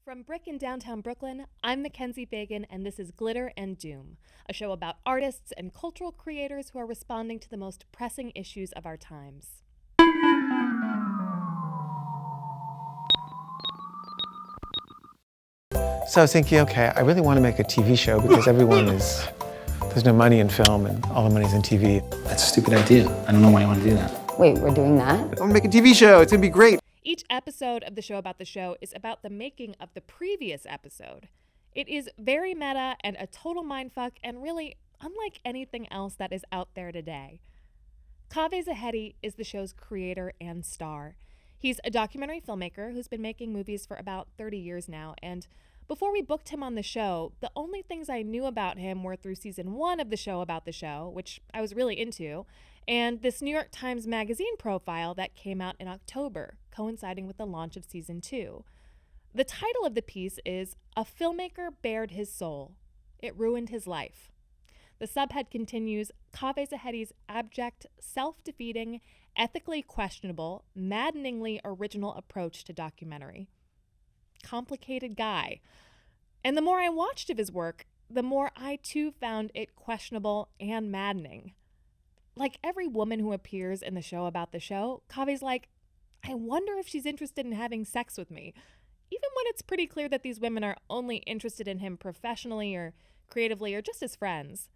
From BRIC in downtown Brooklyn, I'm MacKenzie, and this is Glitter and Doom, a show about artists and cultural creators who are responding to the most pressing issues of our times. So I was thinking, okay, I really want to make a TV show because there's no money in film and all the money's in TV. That's a stupid idea. I don't know why you want to do that. Wait, we're doing that? I want to make a TV show. It's going to be great. Each episode of the show about the show is about the making of the previous episode. It is very meta and a total mindfuck and really unlike anything else that is out there today. Caveh Zahedi is the show's creator and star. He's a documentary filmmaker who's been making movies for about 30 years now, and before we booked him on the show, the only things I knew about him were through season 1 of the show about the show, which I was really into, and this New York Times Magazine profile that came out in October, coinciding with the launch of season 2. The title of the piece is A Filmmaker Bared His Soul. It ruined his life. The subhead continues, Caveh Zahedi's abject, self-defeating, ethically questionable, maddeningly original approach to documentary. Complicated guy. And the more I watched of his work, the more I too found it questionable and maddening. Like every woman who appears in the show about the show, Caveh's like, I wonder if she's interested in having sex with me, even when it's pretty clear that these women are only interested in him professionally or creatively or just as friends.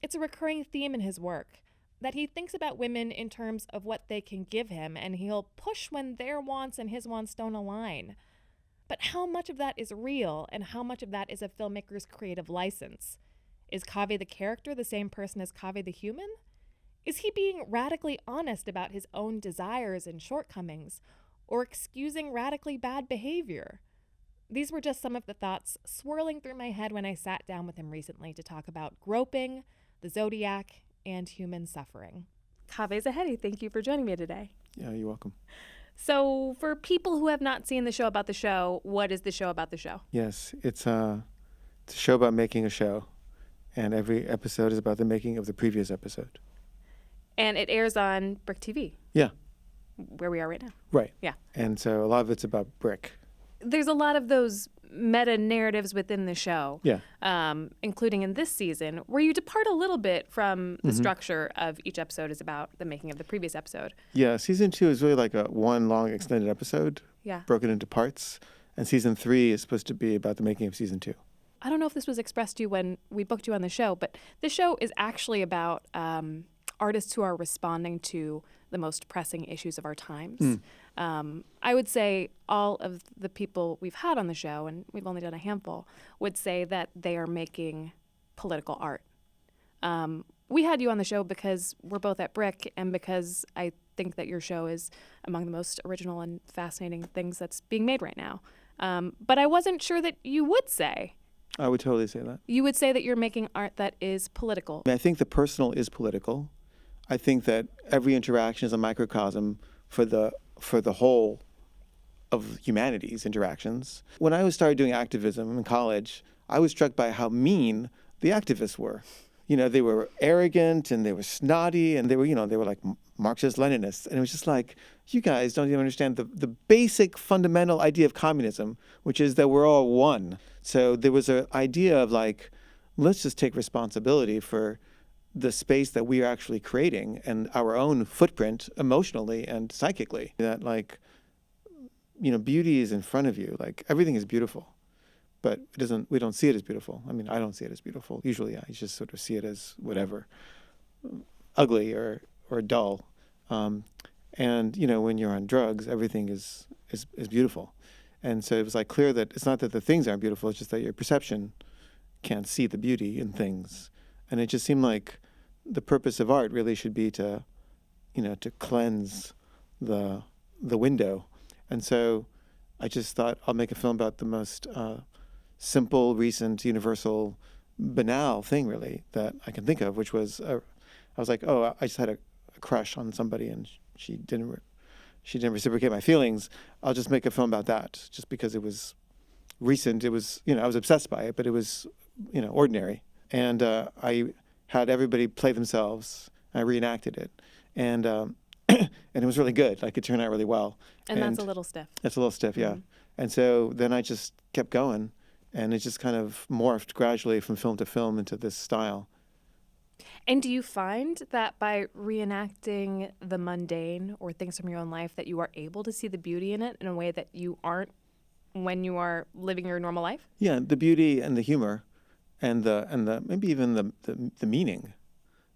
It's a recurring theme in his work, that he thinks about women in terms of what they can give him, and he'll push when their wants and his wants don't align. But how much of that is real, and how much of that is a filmmaker's creative license? Is Caveh the character the same person as Caveh the human? Is he being radically honest about his own desires and shortcomings, or excusing radically bad behavior? These were just some of the thoughts swirling through my head when I sat down with him recently to talk about groping, the Zodiac, and human suffering. Caveh Zahedi, thank you for joining me today. Yeah, you're welcome. So for people who have not seen the show about the show, what is the show about the show? Yes, it's a show about making a show, and every episode is about the making of the previous episode. And it airs on BRIC TV. Yeah. Where we are right now. Right. Yeah. And so a lot of it's about BRIC. There's a lot of those meta narratives within the show, Yeah. including in this season, where you depart a little bit from the structure of each episode is about the making of the previous episode. Yeah, season 2 is really like a one long extended episode, Yeah. broken into parts, and season 3 is supposed to be about the making of season 2. I don't know if this was expressed to you when we booked you on the show, but this show is actually about artists who are responding to the most pressing issues of our times. I would say all of the people we've had on the show, and we've only done a handful, would say that they are making political art. We had you on the show because we're both at BRIC and because I think that your show is among the most original and fascinating things that's being made right now. But I wasn't sure that you would say. I would totally say that. You would say that you're making art that is political. I think the personal is political. I think that every interaction is a microcosm for the whole of humanity's interactions. When I started doing activism in college, I was struck by how mean the activists were. You know, they were arrogant and they were snotty and they were like Marxist-Leninists. And it was just like, you guys don't even understand the basic fundamental idea of communism, which is that we're all one. So there was an idea of like, let's just take responsibility for the space that we are actually creating and our own footprint emotionally and psychically. That like, beauty is in front of you. Like everything is beautiful, but we don't see it as beautiful. I mean, I don't see it as beautiful. Usually I just sort of see it as whatever, ugly or dull. And when you're on drugs, everything is beautiful. And so it was like clear that it's not that the things aren't beautiful, it's just that your perception can't see the beauty in things. And it just seemed like the purpose of art really should be to cleanse the window. And so I just thought I'll make a film about the most simple, recent, universal, banal thing really that I can think of, which was I was like, I just had a crush on somebody and she didn't reciprocate my feelings. I'll just make a film about that, just because it was recent. It was I was obsessed by it, but it was ordinary. And I had everybody play themselves. I reenacted it, and it was really good. Like it turned out really well. And that's a little stiff. It's a little stiff, yeah. And so then I just kept going, and it just kind of morphed gradually from film to film into this style. And do you find that by reenacting the mundane or things from your own life that you are able to see the beauty in it in a way that you aren't when you are living your normal life? Yeah, the beauty and the humor and the maybe even the meaning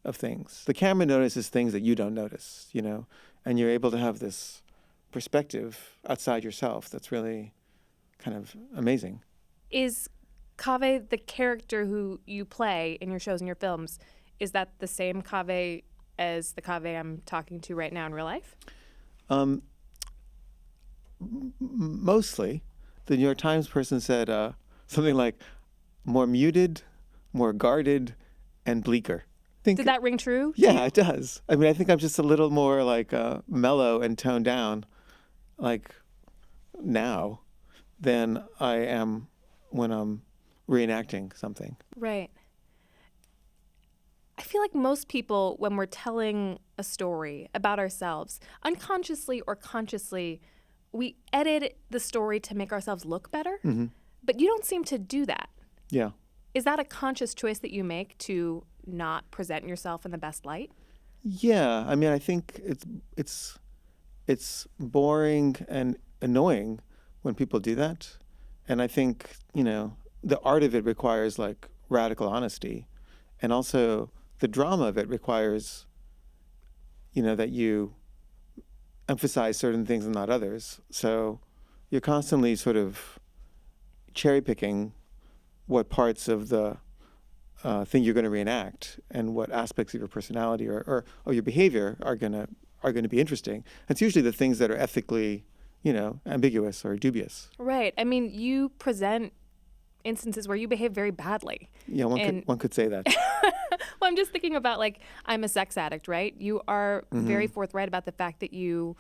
of things. The camera notices things that you don't notice, you know, and you're able to have this perspective outside yourself that's really kind of amazing. Is Caveh, the character who you play in your shows and your films, is that the same Caveh as the Caveh I'm talking to right now in real life? Mostly. The New York Times person said something like more muted, more guarded, and bleaker. Did that ring true? Yeah, it does. I mean, I think I'm just a little more like mellow and toned down, like now, than I am when I'm reenacting something. Right. I feel like most people, when we're telling a story about ourselves, unconsciously or consciously, we edit the story to make ourselves look better. Mm-hmm. But you don't seem to do that. Yeah. Is that a conscious choice that you make to not present yourself in the best light? Yeah. I mean, I think it's boring and annoying when people do that. And I think, you know, the art of it requires like radical honesty. And also the drama of it requires, you know, that you emphasize certain things and not others. So you're constantly sort of cherry picking what parts of the thing you're going to reenact and what aspects of your personality or your behavior are going to be interesting. It's usually the things that are ethically, you know, ambiguous or dubious. Right. I mean, you present instances where you behave very badly. Yeah, one could say that. Well, I'm just thinking about, like, I'm a sex addict, right? You are very forthright about the fact that you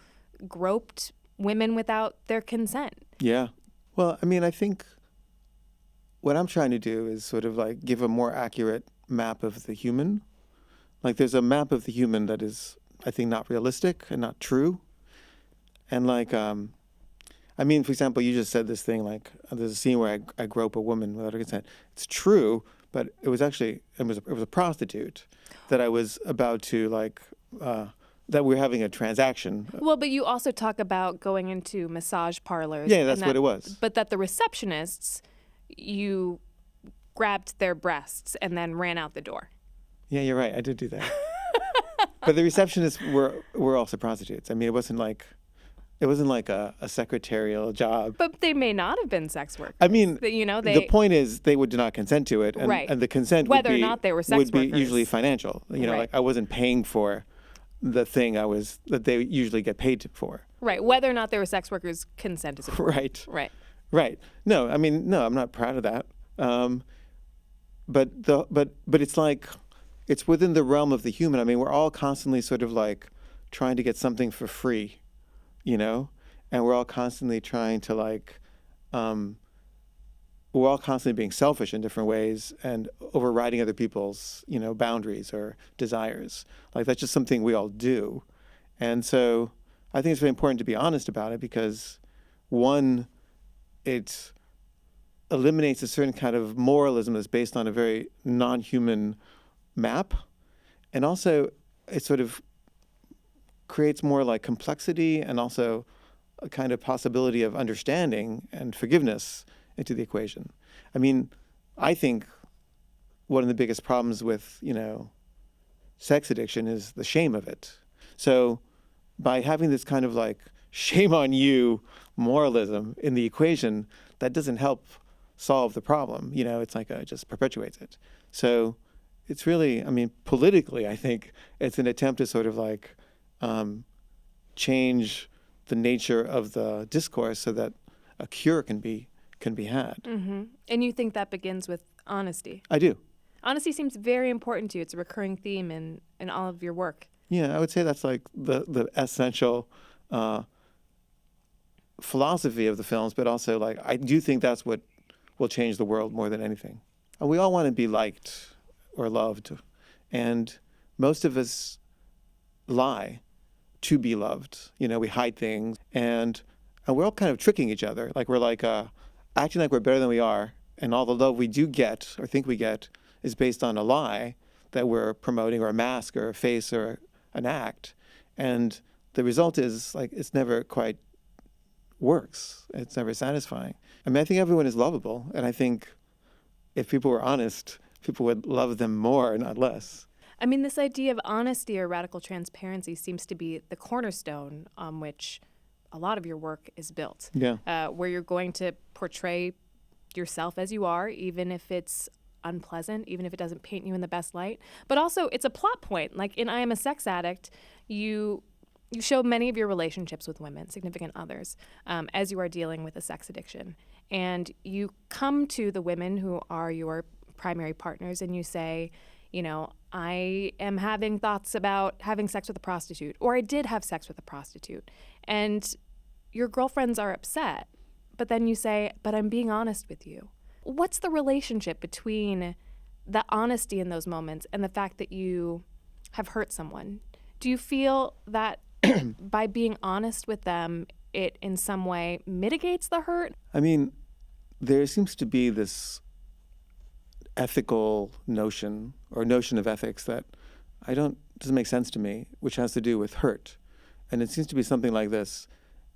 groped women without their consent. Yeah. Well, I mean, I think what I'm trying to do is sort of like give a more accurate map of the human. Like there's a map of the human that is, I think, not realistic and not true. And like, I mean, for example, you just said this thing, like there's a scene where I grope a woman without her consent. It's true, but it was actually, it was a prostitute that I was about to like, that we were having a transaction. Well, but you also talk about going into massage parlors. Yeah, that's what it was. But that the receptionists, you grabbed their breasts and then ran out the door. Yeah, you're right. I did do that. But the receptionists were also prostitutes. I mean, it wasn't like a secretarial job. But they may not have been sex workers. I mean, you know, the point is they would not consent to it, and, right. and the consent whether would be, or not they were sex would workers. be usually financial. You know, Right. like I wasn't paying for the thing that they usually get paid for. Right. Whether or not they were sex workers, consent is important. Right. Right. Right. No, I mean, no, I'm not proud of that. But it's like, it's within the realm of the human. I mean, we're all constantly sort of like trying to get something for free, you know, and we're all constantly trying to like, we're all constantly being selfish in different ways and overriding other people's, you know, boundaries or desires. Like that's just something we all do. And so I think it's very important to be honest about it because one, it eliminates a certain kind of moralism that's based on a very non-human map. And also it sort of creates more like complexity and also a kind of possibility of understanding and forgiveness into the equation. I mean, I think one of the biggest problems with, you know, sex addiction is the shame of it. So by having this kind of like shame on you moralism in the equation, that doesn't help solve the problem. You know, it's like it just perpetuates it. So it's really, I mean, politically, I think it's an attempt to sort of like change the nature of the discourse so that a cure can be had. Mm-hmm. And you think that begins with honesty? I do. Honesty seems very important to you. It's a recurring theme in all of your work. Yeah, I would say that's like the essential philosophy of the films, but also like I do think that's what will change the world more than anything. And we all want to be liked or loved, and most of us lie to be loved. You know, we hide things, and And we're all kind of tricking each other. Like we're like acting like we're better than we are. And all the love we do get or think we get is based on a lie that we're promoting, or a mask or a face or an act. And the result is like it's never quite works. It's never satisfying. I mean, I think everyone is lovable. And I think if people were honest, people would love them more, not less. I mean, this idea of honesty or radical transparency seems to be the cornerstone on which a lot of your work is built. Yeah. Where you're going to portray yourself as you are, even if it's unpleasant, even if it doesn't paint you in the best light. But also, it's a plot point. Like in I Am a Sex Addict, you show many of your relationships with women, significant others, as you are dealing with a sex addiction. And you come to the women who are your primary partners and you say, you know, I am having thoughts about having sex with a prostitute, or I did have sex with a prostitute. And your girlfriends are upset, but then you say, but I'm being honest with you. What's the relationship between the honesty in those moments and the fact that you have hurt someone? Do you feel that by being honest with them, it in some way mitigates the hurt? I mean, there seems to be this ethical notion or notion of ethics that doesn't make sense to me, which has to do with hurt. And it seems to be something like this.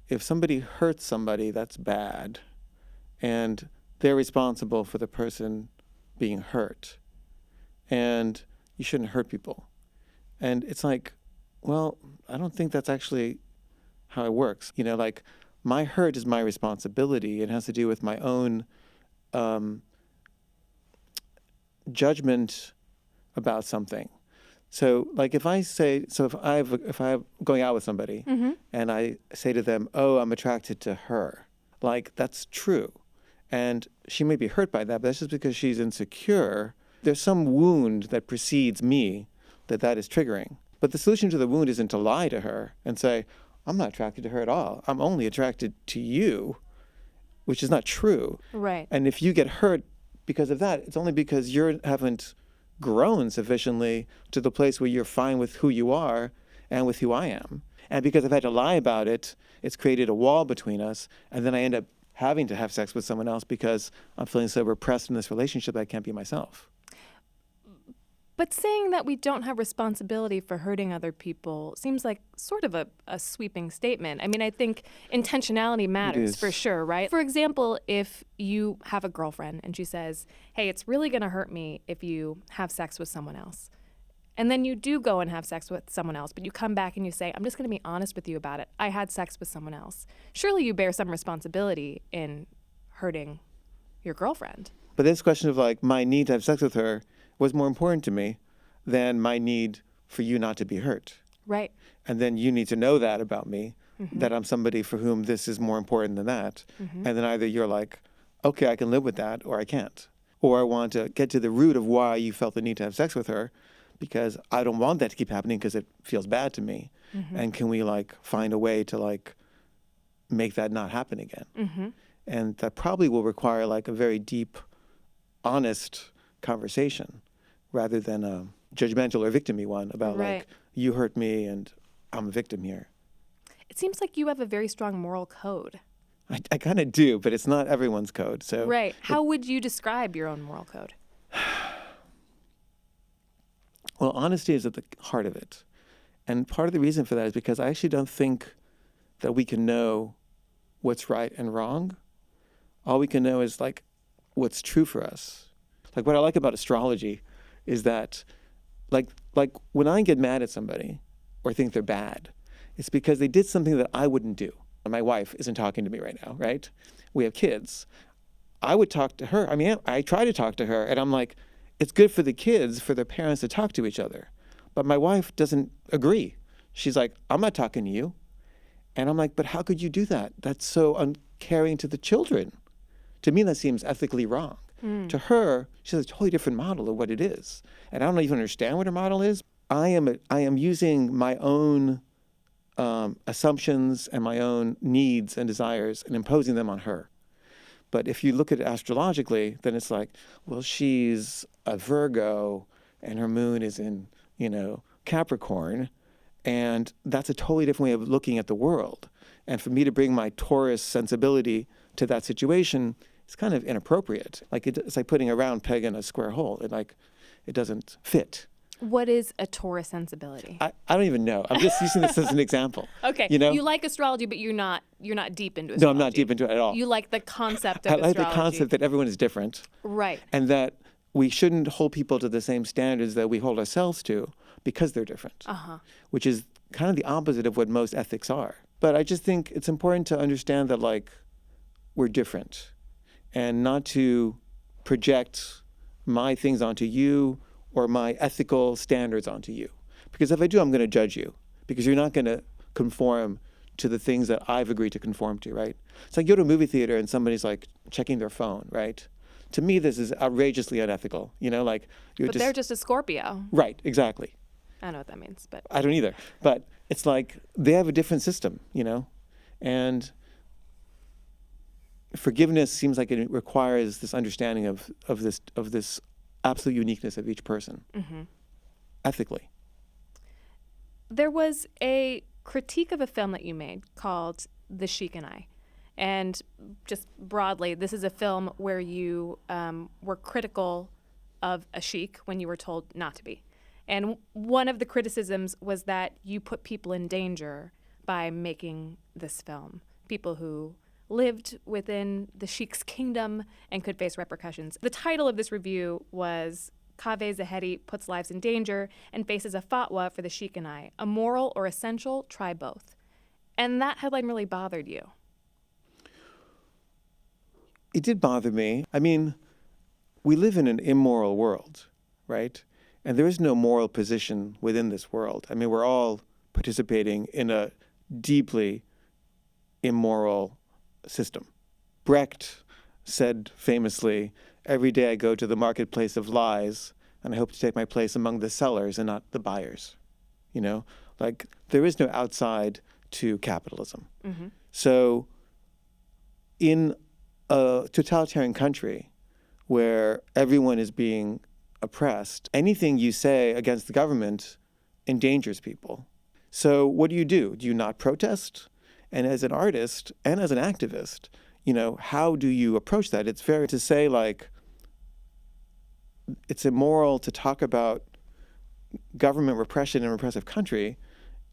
If somebody hurts somebody, that's bad. And they're responsible for the person being hurt. And you shouldn't hurt people. And it's like, well, I don't think that's actually how it works. You know, like my hurt is my responsibility. It has to do with my own judgment about something. So like if I'm going out with somebody and I say to them, oh, I'm attracted to her, like that's true. And she may be hurt by that, but that's just because she's insecure. There's some wound that precedes me that is triggering. But the solution to the wound isn't to lie to her and say, I'm not attracted to her at all. I'm only attracted to you, which is not true. Right. And if you get hurt because of that, it's only because you haven't grown sufficiently to the place where you're fine with who you are and with who I am. And because I've had to lie about it, it's created a wall between us. And then I end up having to have sex with someone else because I'm feeling so repressed in this relationship that I can't be myself. But saying that we don't have responsibility for hurting other people seems like sort of a sweeping statement. I mean, I think intentionality matters for sure, right? For example, if you have a girlfriend and she says, hey, it's really going to hurt me if you have sex with someone else. And then you do go and have sex with someone else, but you come back and you say, I'm just going to be honest with you about it. I had sex with someone else. Surely you bear some responsibility in hurting your girlfriend. But this question of like my need to have sex with her was more important to me than my need for you not to be hurt. Right. And then you need to know that about me, that I'm somebody for whom this is more important than that. And then either you're like, okay, I can live with that, or I can't. Or I want to get to the root of why you felt the need to have sex with her, because I don't want that to keep happening because it feels bad to me. And can we like find a way to like make that not happen again? And that probably will require like a very deep, honest conversation rather than a judgmental or victim-y one about like, you hurt me and I'm a victim here. It seems like you have a very strong moral code. I kind of do, but it's not everyone's code. So right. How would you describe your own moral code? Well, honesty is at the heart of it. And part of the reason for that is because I actually don't think that we can know what's right and wrong. All we can know is like what's true for us. Like what I like about astrology is that like when I get mad at somebody or think they're bad, it's because they did something that I wouldn't do. My wife isn't talking to me right now, right? We have kids. I would talk to her. I mean, I try to talk to her and I'm like, it's good for the kids, for their parents to talk to each other. But my wife doesn't agree. She's like, I'm not talking to you. And I'm like, but how could you do that? That's so uncaring to the children. To me, that seems ethically wrong. To her, she has a totally different model of what it is. And I don't even understand what her model is. I am using my own assumptions and my own needs and desires and imposing them on her. But if you look at it astrologically, then it's like, well, she's a Virgo and her moon is in, Capricorn. And that's a totally different way of looking at the world. And for me to bring my Taurus sensibility to that situation, it's kind of inappropriate. Like it's like putting a round peg in a square hole. It doesn't fit. What is a Taurus sensibility? I don't even know. I'm just using this as an example. Okay. You know? You like astrology, but you're not deep into astrology. No, I'm not deep into it at all. You like the concept of I like astrology. the concept that everyone is different. Right. And that we shouldn't hold people to the same standards that we hold ourselves to because they're different. Which is kind of the opposite of what most ethics are. But I just think it's important to understand that, like, we're different and not to project my things onto you or my ethical standards onto you. Because if I do, I'm going to judge you because you're not going to conform to the things that I've agreed to conform to, right? It's like you go to a movie theater and somebody's like checking their phone, right? To me, this is outrageously unethical. You know, like But they're just a Scorpio. Right, exactly. I don't know what that means, but I don't either. But it's like they have a different system, you know? And forgiveness seems like it requires this understanding of this absolute uniqueness of each person, ethically. There was a critique of a film that you made called The Sheik and I. And just broadly, this is a film where you were critical of a sheik when you were told not to be. And one of the criticisms was that you put people in danger by making this film, people who lived within the sheik's kingdom and could face repercussions. The title of this review was Caveh Zahedi Puts Lives in Danger and Faces a Fatwa for the Sheik and I. Immoral or essential, try both. And that headline really bothered you. It did bother me. I mean, we live in an immoral world, right? And there is no moral position within this world. I mean, we're all participating in a deeply immoral system. Brecht said famously, "Every day I go to the marketplace of lies, and I hope to take my place among the sellers and not the buyers." You know, like there is no outside to capitalism. So in a totalitarian country where everyone is being oppressed, anything you say against the government endangers people. So what do? Do you not protest? And as an artist and as an activist, you know, how do you approach that? It's fair to say, like, it's immoral to talk about government repression in a repressive country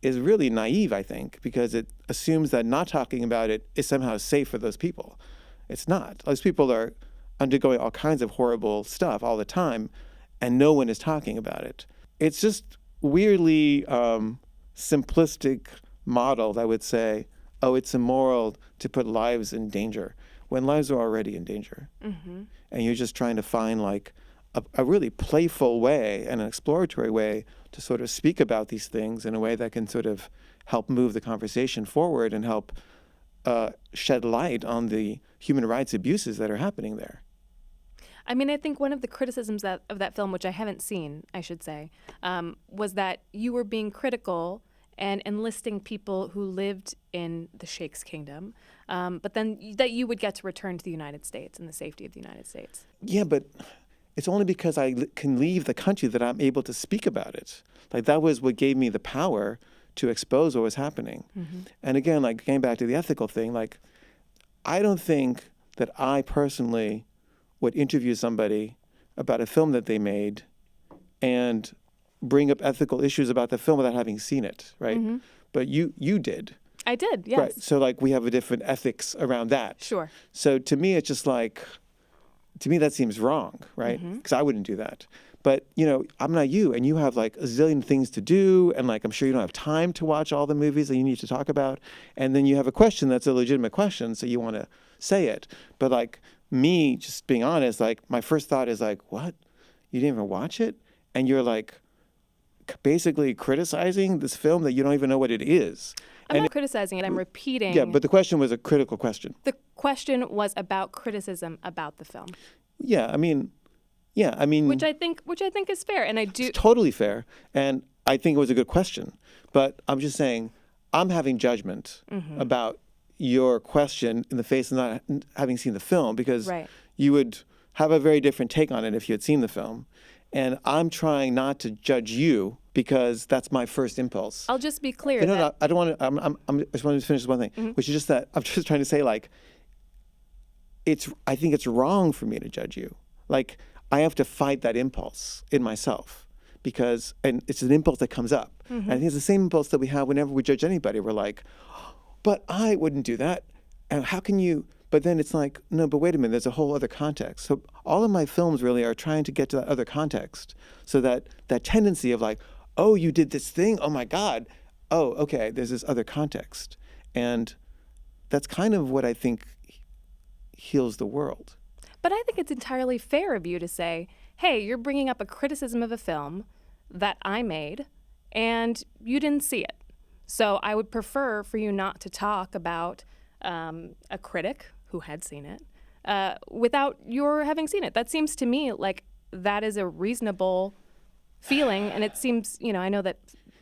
is really naive, I think, because it assumes that not talking about it is somehow safe for those people. It's not. Those people are undergoing all kinds of horrible stuff all the time, and no one is talking about it. It's just weirdly simplistic model that would say, oh, it's immoral to put lives in danger when lives are already in danger. And you're just trying to find like a really playful way and an exploratory way to sort of speak about these things in a way that can sort of help move the conversation forward and help shed light on the human rights abuses that are happening there. I mean, I think one of the criticisms of that film, which I haven't seen, I should say, was that you were being critical and enlisting people who lived in the Sheikh's kingdom, but then that you would get to return to the United States and the safety of the United States. Yeah, but it's only because I can leave the country that I'm able to speak about it. Like that was what gave me the power to expose what was happening. And again, like getting back to the ethical thing, like I don't think that I personally would interview somebody about a film that they made and bring up ethical issues about the film without having seen it, right? But you did. I did, yes. Right. So like we have a different ethics around that. Sure. So to me, it's just like, to me that seems wrong, right? Because I wouldn't do that. But, you know, I'm not you, and you have like a zillion things to do, and like I'm sure you don't have time to watch all the movies that you need to talk about. And then you have a question that's a legitimate question, so you want to say it. But like me, just being honest, like my first thought is like, what? You didn't even watch it? And you're like basically criticizing this film that you don't even know what it is. I'm not criticizing it, I'm repeating. Yeah, but the question was a critical question. The question was about criticism about the film. Yeah, I mean, which I think is fair, and I do. It's totally fair, and I think it was a good question. But I'm just saying, I'm having judgment about your question in the face of not having seen the film, because you would have a very different take on it if you had seen the film. And I'm trying not to judge you because that's my first impulse. I'll just be clear. No, no, I don't want to. I just want to finish this one thing, which is just that I'm just trying to say, like, I think it's wrong for me to judge you. Like, I have to fight that impulse in myself and it's an impulse that comes up. And I think it's the same impulse that we have whenever we judge anybody. We're like, but I wouldn't do that. And how can you? But then it's like, no, but wait a minute, there's a whole other context. So all of my films really are trying to get to that other context. So that tendency of like, oh, you did this thing? Oh my God. Oh, okay, there's this other context. And that's kind of what I think heals the world. But I think it's entirely fair of you to say, hey, you're bringing up a criticism of a film that I made and you didn't see it. So I would prefer for you not to talk about a critic who had seen it without your having seen it. That seems to me like that is a reasonable feeling. And it seems, I know that...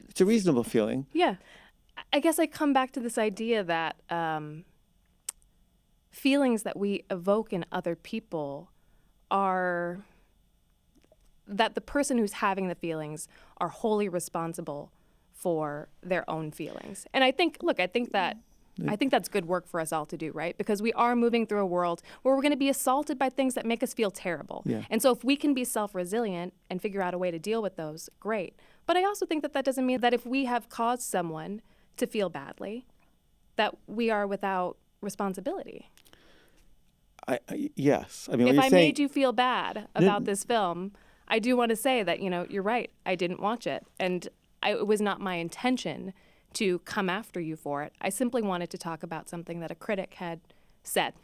It's a reasonable feeling. Yeah. I guess I come back to this idea that feelings that we evoke in other people are that the person who's having the feelings are wholly responsible for their own feelings. And I think that's good work for us all to do, right? Because we are moving through a world where we're going to be assaulted by things that make us feel terrible. Yeah. And so if we can be self-resilient and figure out a way to deal with those, great. But I also think that doesn't mean that if we have caused someone to feel badly, that we are without responsibility. Yes. I mean, if I made you feel bad about this film, I do want to say that, you're right. I didn't watch it. And it was not my intention to come after you for it. I simply wanted to talk about something that a critic had said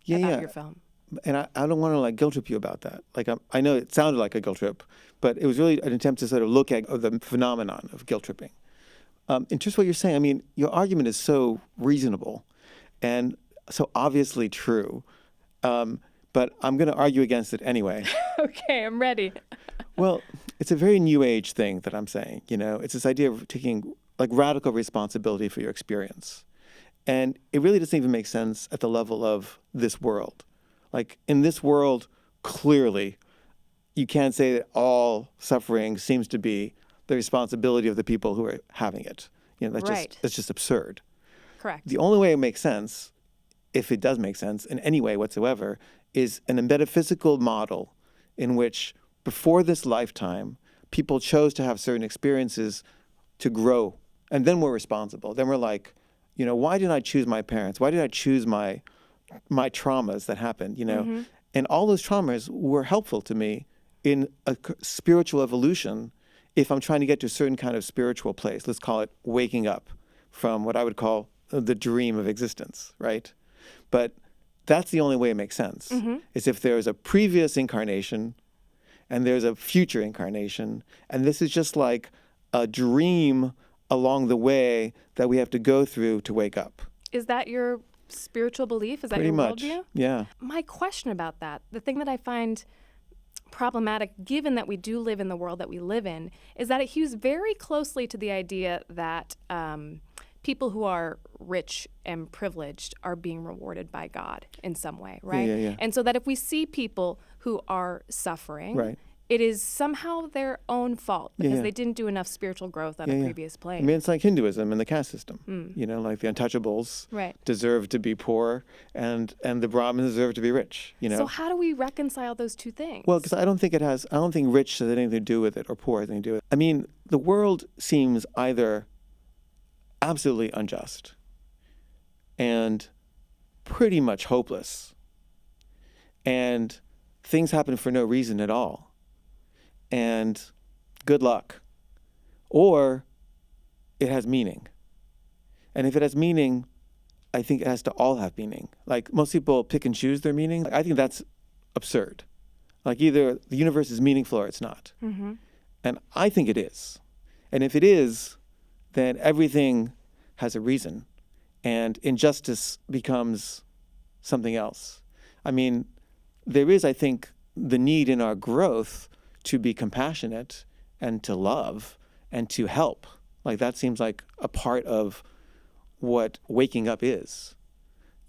about your film. And I don't want to like guilt trip you about that. Like I know it sounded like a guilt trip, but it was really an attempt to sort of look at the phenomenon of guilt tripping. In just what you're saying, I mean, your argument is so reasonable and so obviously true. But I'm going to argue against it anyway. Okay, I'm ready. Well, it's a very new age thing that I'm saying. It's this idea of taking like radical responsibility for your experience. And it really doesn't even make sense at the level of this world. Like in this world, clearly, you can't say that all suffering seems to be the responsibility of the people who are having it. That's just absurd. Correct. The only way it makes sense, if it does make sense in any way whatsoever, is an metaphysical model in which before this lifetime, people chose to have certain experiences to grow. And then we're responsible. Then we're like, why did I choose my parents? Why did I choose my traumas that happened, And all those traumas were helpful to me in a spiritual evolution if I'm trying to get to a certain kind of spiritual place. Let's call it waking up from what I would call the dream of existence, right? But that's the only way it makes sense, is if there's a previous incarnation and there's a future incarnation, and this is just like a dream along the way that we have to go through to wake up. Is that your spiritual belief? Is that Pretty your much. worldview? Yeah. My question about that, the thing that I find problematic, given that we do live in the world that we live in, is that it hews very closely to the idea that people who are rich and privileged are being rewarded by God in some way, right? Yeah. And so that if we see people who are suffering, Right. it is somehow their own fault because they didn't do enough spiritual growth on a previous plane. I mean, it's like Hinduism and the caste system. Like the untouchables deserve to be poor and the Brahmins deserve to be rich, So how do we reconcile those two things? Well, because I don't think rich has anything to do with it or poor has anything to do with it. I mean, the world seems either absolutely unjust and pretty much hopeless, and things happen for no reason at all, and good luck, or it has meaning. And if it has meaning, I think it has to all have meaning. Like most people pick and choose their meaning. I think that's absurd. Like either the universe is meaningful or it's not. And I think it is. And if it is, then everything has a reason, and injustice becomes something else. I mean, there is, I think, the need in our growth to be compassionate and to love and to help. Like that seems like a part of what waking up is,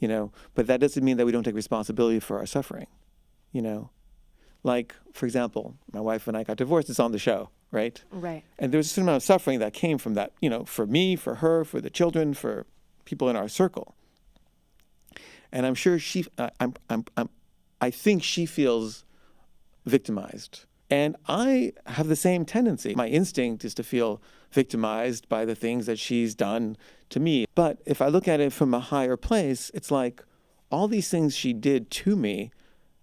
but that doesn't mean that we don't take responsibility for our suffering, Like, for example, my wife and I got divorced. It's on the show, right? Right. And there's a certain amount of suffering that came from that, for me, for her, for the children, for people in our circle. And I'm sure I think she feels victimized. And I have the same tendency. My instinct is to feel victimized by the things that she's done to me. But if I look at it from a higher place, it's like all these things she did to me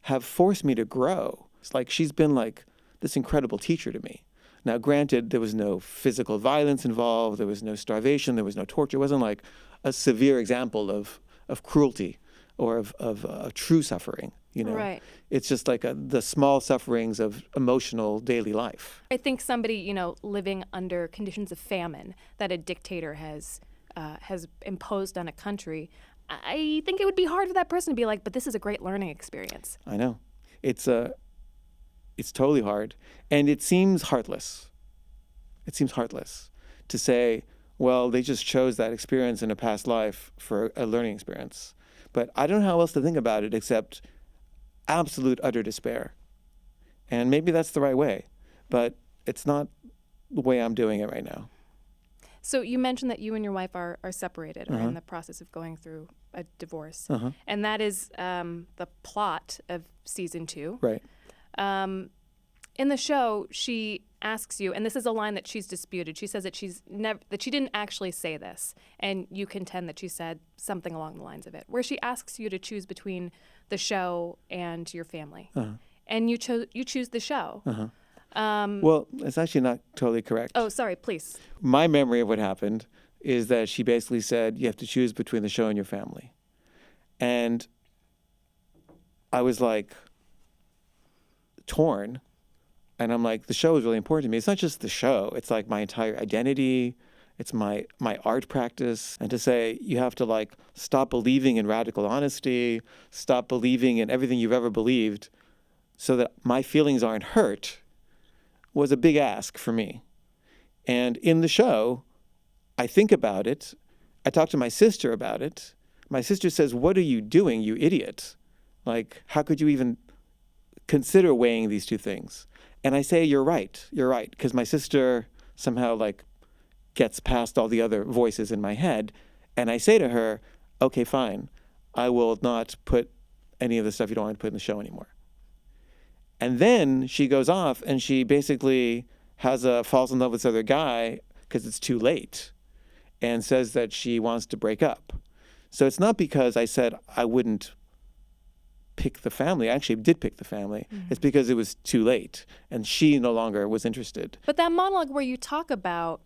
have forced me to grow. It's like she's been like this incredible teacher to me. Now, granted, there was no physical violence involved. There was no starvation. There was no torture. It wasn't like a severe example of cruelty or of true suffering. Right. It's just like the small sufferings of emotional daily life. I think somebody, living under conditions of famine that a dictator has imposed on a country, I think it would be hard for that person to be like, but this is a great learning experience. I know. It's totally hard. And it seems heartless. It seems heartless to say, well, they just chose that experience in a past life for a learning experience. But I don't know how else to think about it except absolute, utter despair. And maybe that's the right way, but it's not the way I'm doing it right now. So you mentioned that you and your wife are separated or in the process of going through a divorce. And that is the plot of season 2. Right. In the show, she asks you, and this is a line that she's disputed. She says that that she didn't actually say this, and you contend that she said something along the lines of it, where she asks you to choose between the show and your family, and you choose the show. Well, it's actually not totally correct. Oh, sorry, please. My memory of what happened is that she basically said, you have to choose between the show and your family. And I was like torn. And I'm like, the show is really important to me. It's not just the show. It's like my entire identity. It's my art practice. And to say you have to like stop believing in radical honesty, stop believing in everything you've ever believed so that my feelings aren't hurt was a big ask for me. And in the show, I think about it. I talk to my sister about it. My sister says, what are you doing, you idiot? Like, how could you even consider weighing these two things? And I say, you're right, because my sister somehow like gets past all the other voices in my head. And I say to her, okay, fine, I will not put any of the stuff you don't want to put in the show anymore. And then she goes off and she basically falls in love with this other guy because it's too late and says that she wants to break up. So it's not because I said I wouldn't pick the family. I actually did pick the family. It's because it was too late and she no longer was interested. But that monologue where you talk about,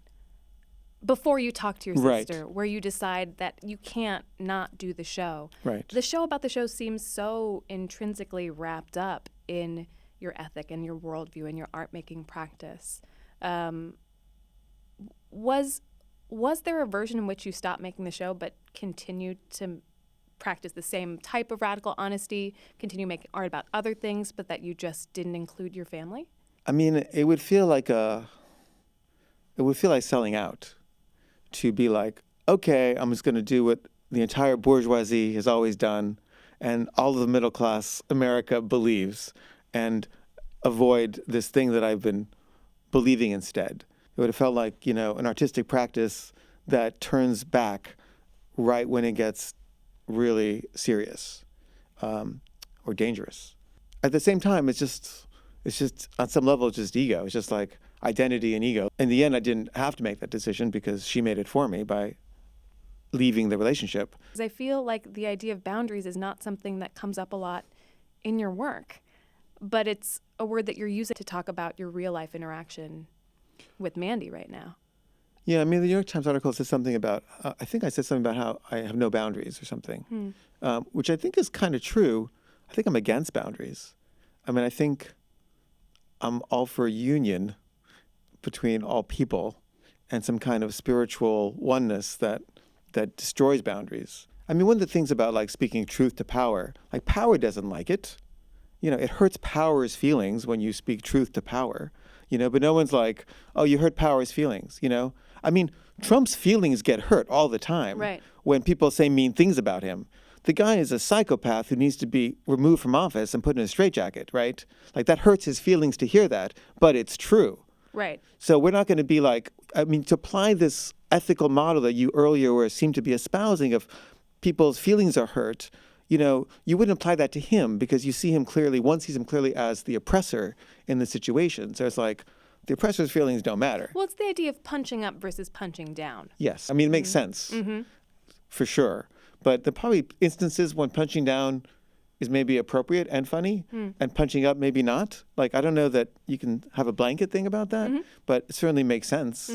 before you talk to your sister, where you decide that you can't not do the show. Right. The show about the show seems so intrinsically wrapped up in your ethic and your worldview and your art-making practice. Was there a version in which you stopped making the show but continued to practice the same type of radical honesty, continue making art about other things, but that you just didn't include your family? I mean, it would feel like selling out to be like, okay, I'm just going to do what the entire bourgeoisie has always done and all of the middle class America believes and avoid this thing that I've been believing instead. It would have felt like, an artistic practice that turns back right when it gets really serious or dangerous. At the same time, it's just on some level, it's just ego. It's just like identity and ego. In the end, I didn't have to make that decision because she made it for me by leaving the relationship. I feel like the idea of boundaries is not something that comes up a lot in your work, but it's a word that you're using to talk about your real life interaction with Mandy right now. Yeah, I mean, the New York Times article says something about, I think I said something about how I have no boundaries or something, which I think is kind of true. I think I'm against boundaries. I mean, I think I'm all for union between all people and some kind of spiritual oneness that destroys boundaries. I mean, one of the things about like speaking truth to power, like power doesn't like it. It hurts power's feelings when you speak truth to power, but no one's like, oh, you hurt power's feelings, I mean, Trump's feelings get hurt all the time when people say mean things about him. The guy is a psychopath who needs to be removed from office and put in a straitjacket, right? Like that hurts his feelings to hear that, but it's true. Right. So we're not going to be like, to apply this ethical model that you earlier seemed to be espousing of people's feelings are hurt, you wouldn't apply that to him because you see him clearly, one sees him clearly as the oppressor in the situation. So it's like, the oppressor's feelings don't matter. Well, it's the idea of punching up versus punching down. Yes. It makes sense, for sure. But there are probably instances when punching down is maybe appropriate and funny, and punching up maybe not. Like, I don't know that you can have a blanket thing about that, but it certainly makes sense.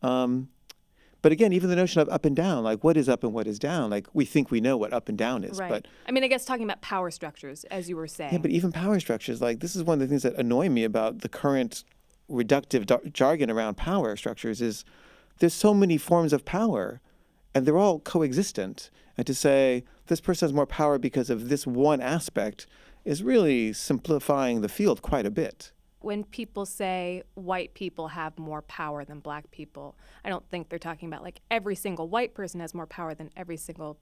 But again, even the notion of up and down, like what is up and what is down, like we think we know what up and down is. Right. But I guess talking about power structures, as you were saying. Yeah, but even power structures, like this is one of the things that annoy me about the current reductive jargon around power structures is there's so many forms of power and they're all coexistent. And to say this person has more power because of this one aspect is really simplifying the field quite a bit. When people say white people have more power than black people, I don't think they're talking about like every single white person has more power than every single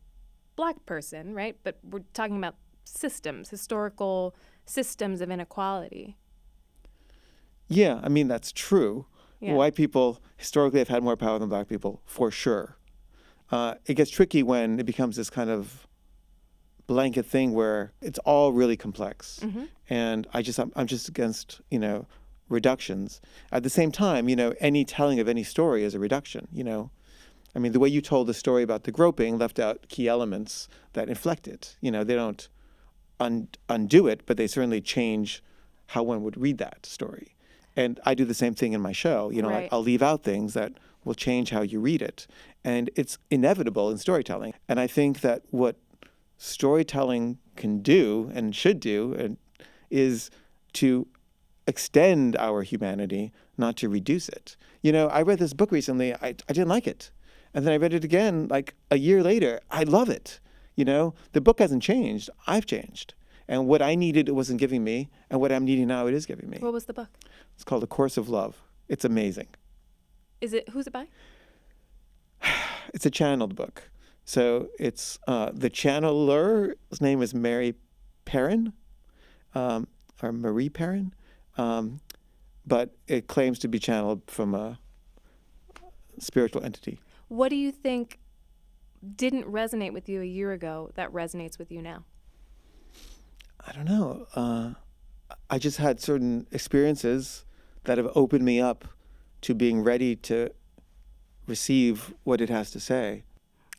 black person, right? But we're talking about systems, historical systems of inequality. Yeah, that's true. Yeah. White people historically have had more power than black people, for sure. It gets tricky when it becomes this kind of blanket thing where it's all really complex. And I'm just against, reductions. At the same time, any telling of any story is a reduction, the way you told the story about the groping left out key elements that inflect it. They don't undo it, but they certainly change how one would read that story. And I do the same thing in my show. Right. Like I'll leave out things that will change how you read it. And it's inevitable in storytelling. And I think that what storytelling can do and should do is to extend our humanity, not to reduce it. I read this book recently. I didn't like it. And then I read it again like a year later. I love it. The book hasn't changed. I've changed. And what I needed, it wasn't giving me. And what I'm needing now, it is giving me. What was the book? It's called A Course of Love. It's amazing. Who's it by? It's a channeled book. So it's the channeler's name is Mary Perrin, or Marie Perrin. But it claims to be channeled from a spiritual entity. What do you think didn't resonate with you a year ago that resonates with you now? I don't know. I just had certain experiences that have opened me up to being ready to receive what it has to say.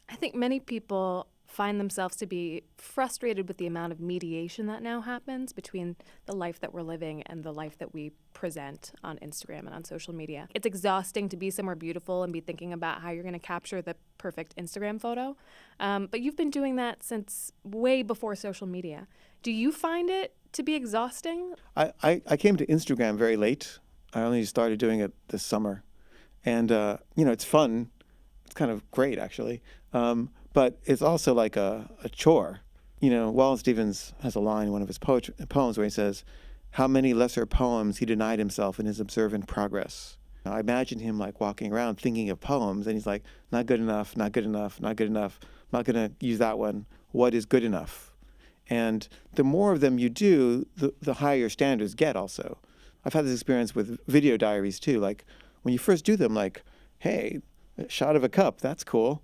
I think many people find themselves to be frustrated with the amount of mediation that now happens between the life that we're living and the life that we present on Instagram and on social media. It's exhausting to be somewhere beautiful and be thinking about how you're going to capture the perfect Instagram photo. But you've been doing that since way before social media. Do you find it to be exhausting? I came to Instagram very late. I only started doing it this summer. And, it's fun. It's kind of great, actually. But it's also like a chore. Wallace Stevens has a line in one of his poems where he says, how many lesser poems he denied himself in his observant progress. Now, I imagine him like walking around thinking of poems, and he's like, not good enough, not good enough, not good enough. I'm not going to use that one. What is good enough? And the more of them you do, the higher your standards get also. I've had this experience with video diaries too. Like when you first do them, like, hey, a shot of a cup, that's cool.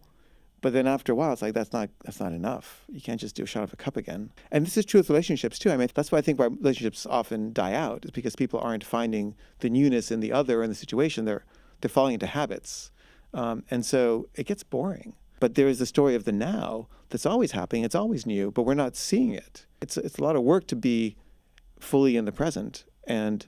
But then after a while, it's like, that's not enough. You can't just do a shot of a cup again. And this is true with relationships too. That's why I think why relationships often die out, is because people aren't finding the newness in the other or in the situation. They're falling into habits. And so it gets boring. But there is the story of the now that's always happening. It's always new, but we're not seeing it. It's a lot of work to be fully in the present and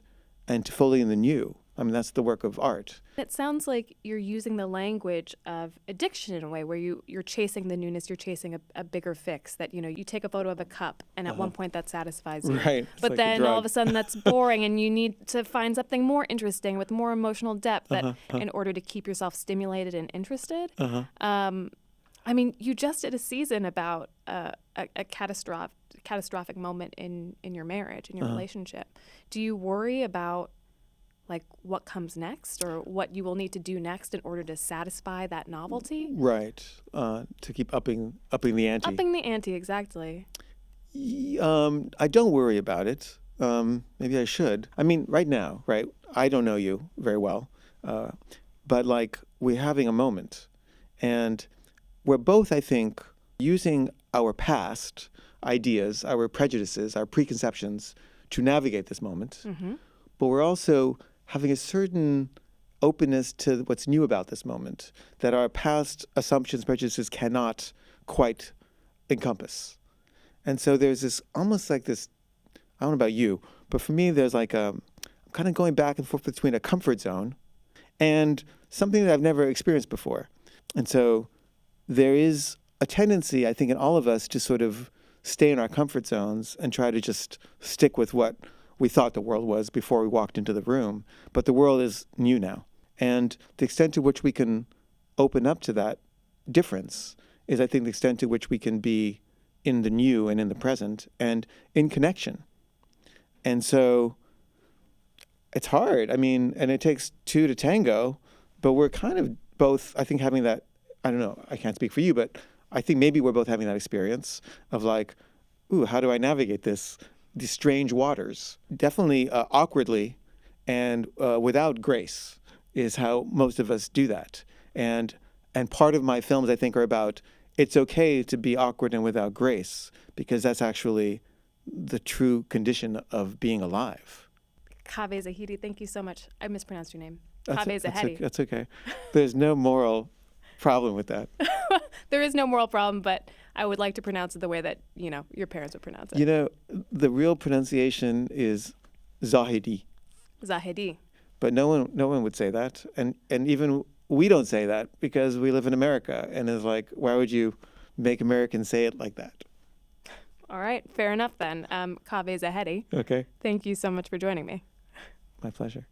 to fully in the new. That's the work of art. It sounds like you're using the language of addiction in a way where you're chasing the newness, you're chasing a bigger fix, that, you take a photo of a cup and at one point that satisfies you. Right. But like then all of a sudden that's boring and you need to find something more interesting with more emotional depth in order to keep yourself stimulated and interested. You just did a season about a catastrophic moment in your marriage, in your relationship. Do you worry about like what comes next or what you will need to do next in order to satisfy that novelty? Right. To keep upping the ante. Upping the ante, exactly. I don't worry about it. Maybe I should. Right now, right? I don't know you very well, but like we're having a moment, and we're both, I think, using our past ideas, our prejudices, our preconceptions to navigate this moment. But we're also having a certain openness to what's new about this moment that our past assumptions, prejudices cannot quite encompass. And so there's this almost like this, I don't know about you, but for me, there's like I'm kind of going back and forth between a comfort zone and something that I've never experienced before. And so there is a tendency, I think, in all of us to sort of stay in our comfort zones and try to just stick with what we thought the world was before we walked into the room. But the world is new now. And the extent to which we can open up to that difference is, I think, the extent to which we can be in the new and in the present and in connection. And so it's hard. I mean, and it takes two to tango, but we're kind of both, I think, having that, I don't know, I can't speak for you, but I think maybe we're both having that experience of like, ooh, how do I navigate these strange waters? Definitely awkwardly and without grace is how most of us do that. And part of my films, I think, are about it's okay to be awkward and without grace, because that's actually the true condition of being alive. Caveh Zahedi, thank you so much. I mispronounced your name. Caveh Zahedi. That's okay. There's no moral problem with that. There is no moral problem, but I would like to pronounce it the way that, your parents would pronounce it. You know, the real pronunciation is Zahedi. Zahedi. But no one would say that. And even we don't say that because we live in America. And it's like, why would you make Americans say it like that? All right. Fair enough then. Caveh Zahedi. Okay. Thank you so much for joining me. My pleasure.